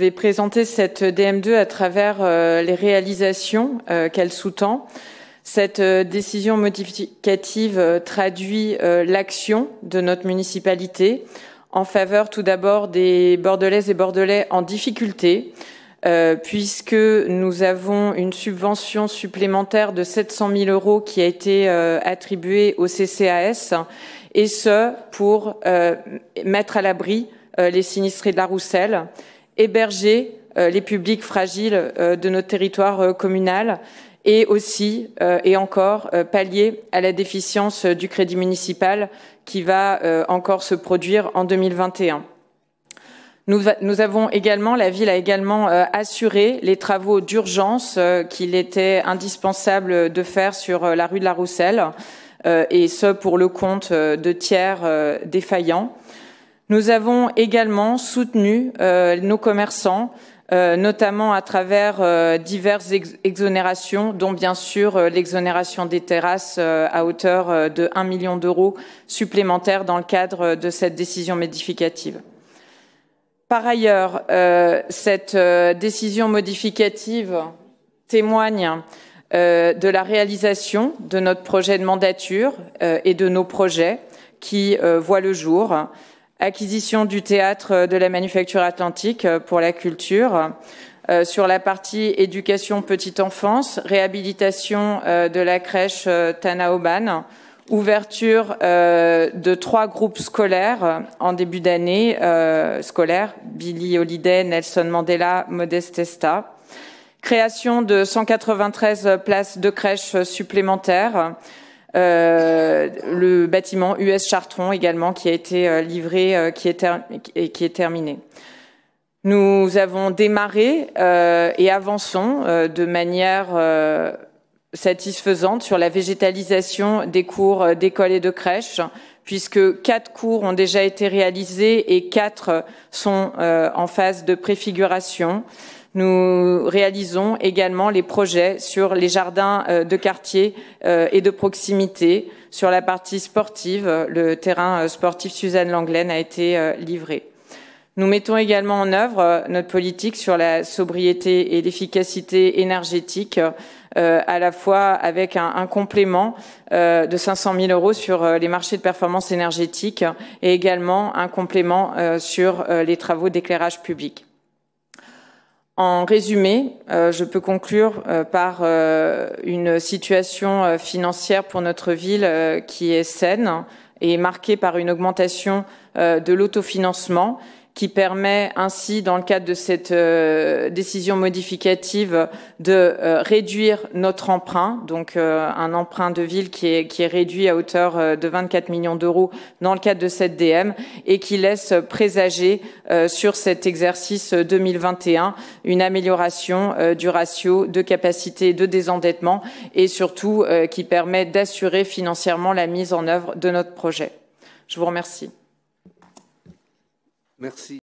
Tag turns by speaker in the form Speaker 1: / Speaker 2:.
Speaker 1: vais présenter cette DM2 à travers les réalisations qu'elle sous-tend. Cette décision modificative traduit l'action de notre municipalité en faveur tout d'abord des Bordelaises et Bordelais en difficulté, puisque nous avons une subvention supplémentaire de 700 000 € qui a été attribuée au CCAS, et ce pour mettre à l'abri les sinistrés de la Rousselle, héberger les publics fragiles de notre territoire communal, et aussi et encore pallier à la déficience du crédit municipal qui va encore se produire en 2021. Nous avons également, la ville a également assuré les travaux d'urgence qu'il était indispensable de faire sur la rue de la Rousselle, et ce pour le compte de tiers défaillants. Nous avons également soutenu nos commerçants, notamment à travers diverses exonérations, dont bien sûr l'exonération des terrasses à hauteur de 1 million d'euros supplémentaires dans le cadre de cette décision modificative. Par ailleurs, cette décision modificative témoigne de la réalisation de notre projet de mandature et de nos projets qui voient le jour. Acquisition du théâtre de la Manufacture Atlantique pour la culture, sur la partie éducation petite enfance, réhabilitation de la crèche Tanaoban, ouverture de 3 groupes scolaires en début d'année scolaire, Billie Holiday, Nelson Mandela, Modeste Testa, création de 193 places de crèche supplémentaires, le bâtiment US Chartron également qui a été livré, qui est terminé. Nous avons démarré et avançons de manière satisfaisante sur la végétalisation des cours d'école et de crèche, puisque 4 cours ont déjà été réalisés et 4 sont en phase de préfiguration. Nous réalisons également les projets sur les jardins de quartier et de proximité. Sur la partie sportive, le terrain sportif Suzanne Langlaine a été livré. Nous mettons également en œuvre notre politique sur la sobriété et l'efficacité énergétique, à la fois avec un complément de 500 000 € sur les marchés de performance énergétique et également un complément sur les travaux d'éclairage public. En résumé, je peux conclure par une situation financière pour notre ville qui est saine et marquée par une augmentation de l'autofinancement qui permet ainsi, dans le cadre de cette décision modificative, de réduire notre emprunt, donc un emprunt de ville qui est réduit à hauteur de 24 millions d'euros dans le cadre de cette DM et qui laisse présager sur cet exercice 2021 une amélioration du ratio de capacité de désendettement et surtout qui permet d'assurer financièrement la mise en œuvre de notre projet. Je vous remercie.
Speaker 2: Merci.